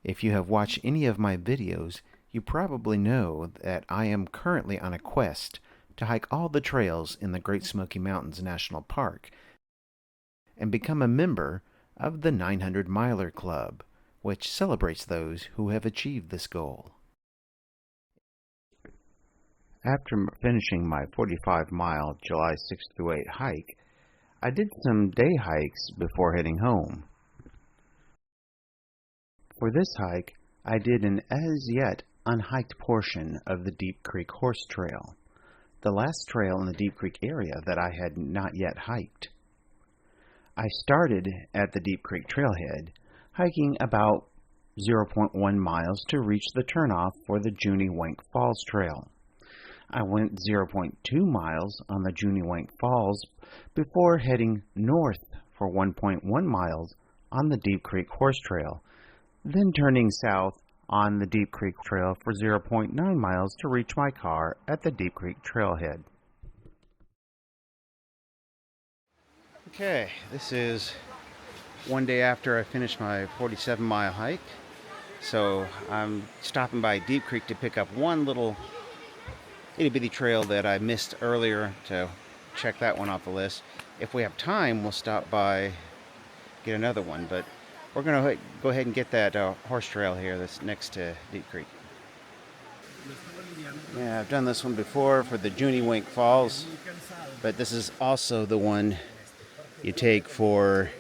If you have watched any of my videos, you probably know that I am currently on a quest to hike all the trails in the Great Smoky Mountains National Park and become a member of the 900 Miler Club, which celebrates those who have achieved this goal. After finishing my 45-mile July 6 through 8 hike, I did some day hikes before heading home. For this hike, I did an as-yet unhiked portion of the Deep Creek Horse Trail, the last trail in the Deep Creek area that I had not yet hiked. I started at the Deep Creek trailhead, hiking about 0.1 miles to reach the turnoff for the Junie Wank Falls Trail. I went 0.2 miles on the Junie Wank Falls before heading north for 1.1 miles on the Deep Creek Horse Trail, then turning south on the Deep Creek Trail for 0.9 miles to reach my car at the Deep Creek Trailhead. Okay, this is one day after I finished my 47-mile hike. So I'm stopping by Deep Creek to pick up one little itty-bitty trail that I missed earlier, to check that one off the list. If we have time, we'll stop by, get another one, but we're going to go ahead and get that horse trail here that's next to Deep Creek. Yeah, I've done this one before for the Junie Wank Falls, but this is also the one you take for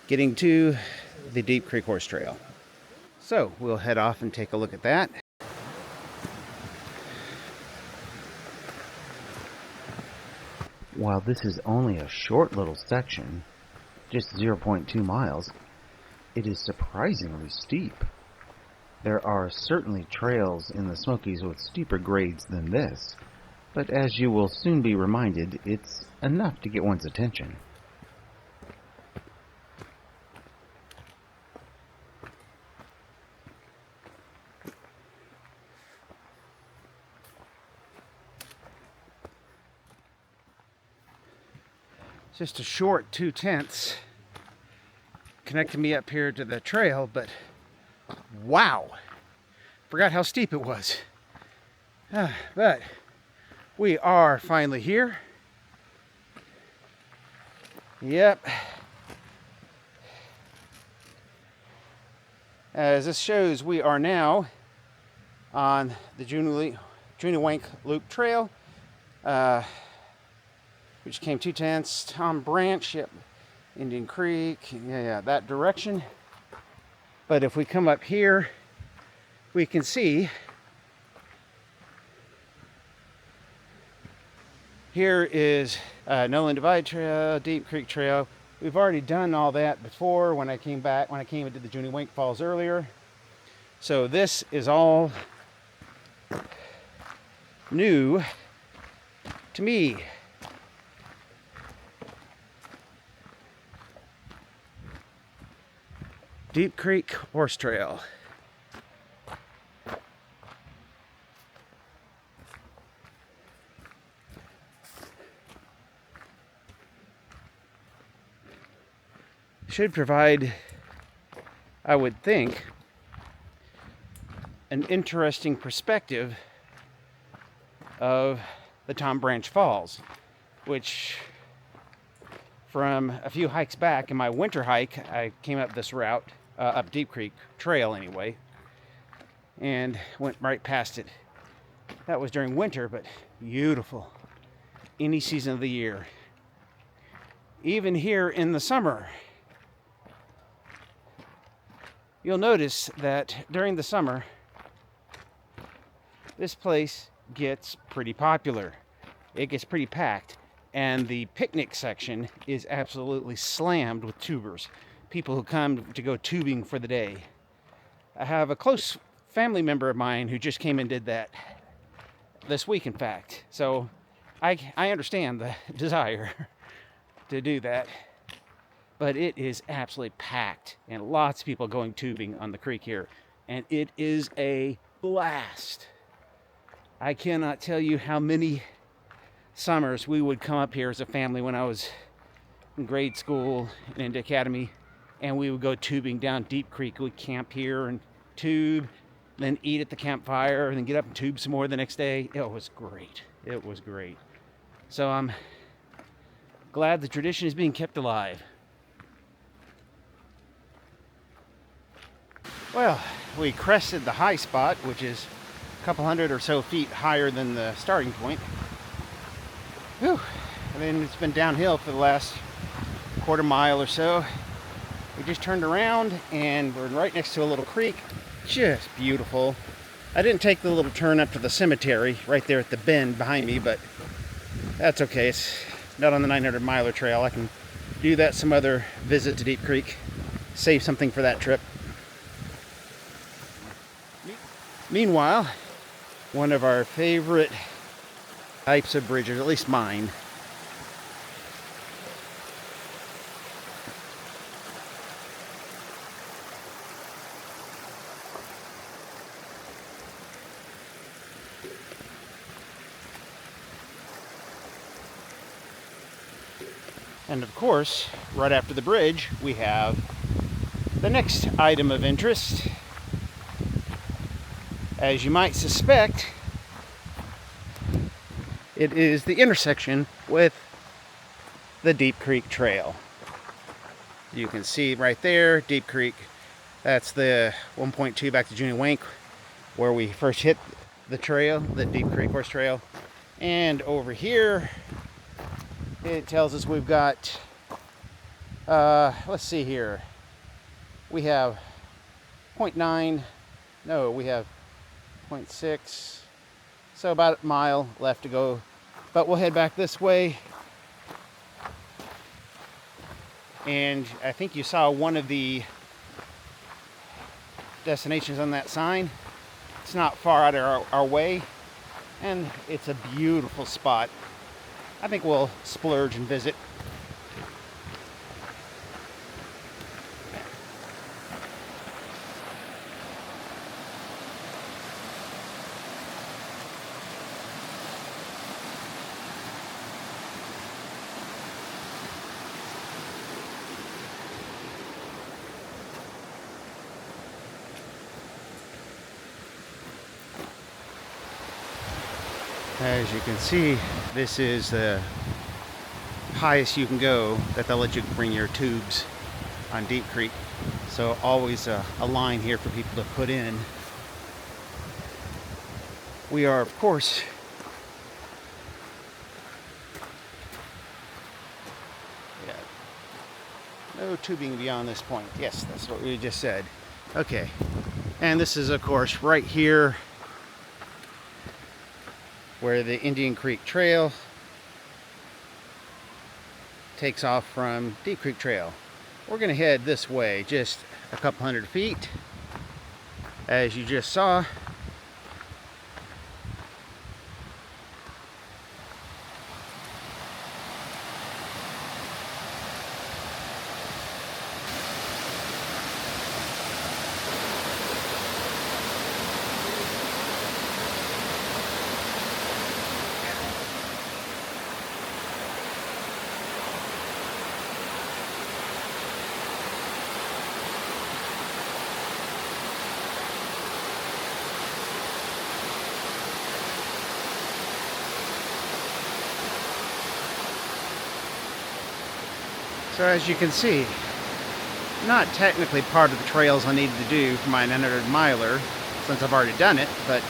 getting to the Deep Creek Horse Trail. So we'll head off and take a look at that. While this is only a short little section, just 0.2 miles, it is surprisingly steep. There are certainly trails in the Smokies with steeper grades than this, but as you will soon be reminded, it's enough to get one's attention. Just a short 2/10 connected me up here to the trail, but wow, forgot how steep it was. But we are finally here. Yep. As this shows, we are now on the Junie Wank Loop Trail, which came 2/10, Tom Branch, yep, Indian Creek, yeah, that direction. But if we come up here, we can see here is Nolan Divide Trail, Deep Creek Trail. We've already done all that before when I came and did the Junie Wank Falls earlier. So this is all new to me. Deep Creek Horse Trail. Should provide, I would think, an interesting perspective of the Tom Branch Falls, which from a few hikes back in my winter hike, I came up this route, up Deep Creek Trail anyway, and went right past it. That was during winter, but beautiful any season of the year. Even here in the summer, you'll notice that during the summer, this place gets pretty popular. It gets pretty packed, and the picnic section is absolutely slammed with tubers. People who come to go tubing for the day. I have a close family member of mine who just came and did that this week, in fact. So I understand the desire to do that. But it is absolutely packed, and lots of people going tubing on the creek here. And it is a blast. I cannot tell you how many summers we would come up here as a family when I was in grade school and into academy and we would go tubing down Deep Creek. We'd camp here and tube, then eat at the campfire, and then get up and tube some more the next day. It was great. It was great. So I'm glad the tradition is being kept alive. Well, we crested the high spot, which is a couple hundred or so feet higher than the starting point. Whew. And then it's been downhill for the last quarter mile or so. We just turned around and we're right next to a little creek. Just beautiful. I didn't take the little turn up to the cemetery right there at the bend behind me, but that's okay. It's not on the 900 miler trail. I can do that some other visit to Deep Creek. Save something for that trip. Meanwhile, one of our favorite types of bridges, at least mine, and of course, right after the bridge, we have the next item of interest. As you might suspect, it is the intersection with the Deep Creek Trail. You can see right there, Deep Creek. That's the 1.2 back to Junior Wank, where we first hit the trail, the Deep Creek Horse Trail. And over here, it tells us we've got, let's see here. We have 0.9, no, we have 0.6, so about a mile left to go, but we'll head back this way. And I think you saw one of the destinations on that sign. It's not far out of our way, and it's a beautiful spot. I think we'll splurge and visit. As you can see, this is the highest you can go that they'll let you bring your tubes on Deep Creek. So always a line here for people to put in. We are, of course, no tubing beyond this point. Yes, that's what we just said. Okay, and this is, of course, right here where the Indian Creek Trail takes off from Deep Creek Trail. We're going to head this way just a couple hundred feet, as you just saw. So as you can see, not technically part of the trails I needed to do for my 900 miler, since I've already done it, but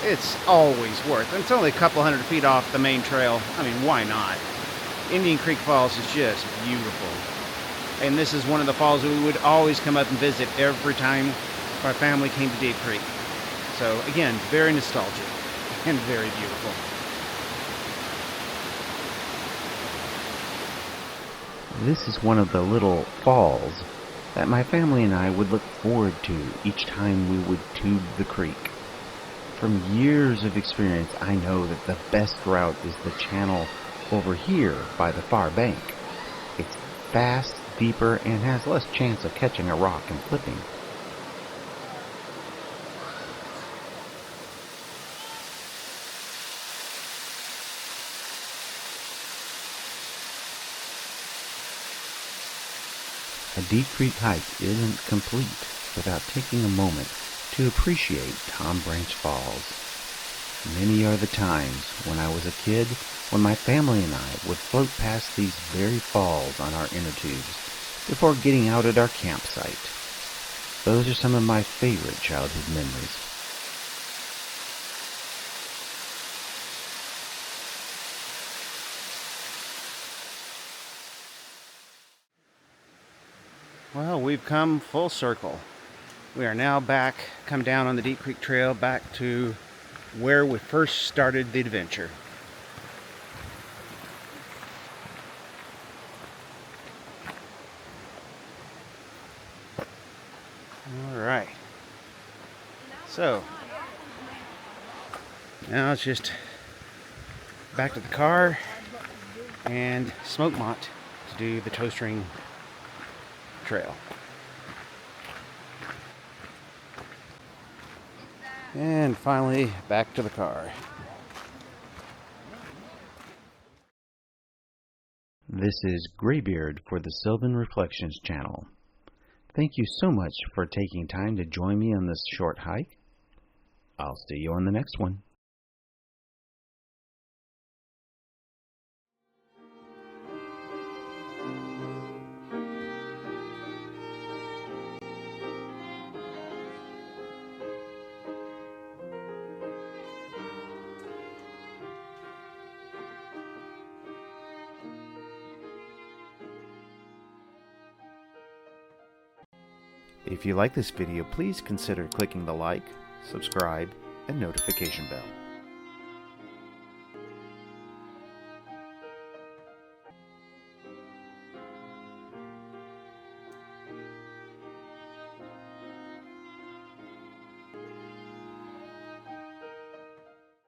it's always worth it. It's only a couple hundred feet off the main trail. I mean, why not? Indian Creek Falls is just beautiful. And this is one of the falls that we would always come up and visit every time our family came to Deep Creek. So again, very nostalgic and very beautiful. This is one of the little falls that my family and I would look forward to each time we would tube the creek. From years of experience, I know that the best route is the channel over here by the far bank. It's fast, deeper, and has less chance of catching a rock and flipping. A Deep Creek hike isn't complete without taking a moment to appreciate Tom Branch Falls. Many are the times when I was a kid when my family and I would float past these very falls on our inner tubes before getting out at our campsite. Those are some of my favorite childhood memories. Well, we've come full circle. We are now come down on the Deep Creek Trail back to where we first started the adventure. All right. So, now it's just back to the car and Smokemont to do the toe string trail. And finally, back to the car. This is Graybeard for the Sylvan Reflections channel. Thank you so much for taking time to join me on this short hike. I'll see you on the next one. If you like this video, please consider clicking the like, subscribe, and notification bell.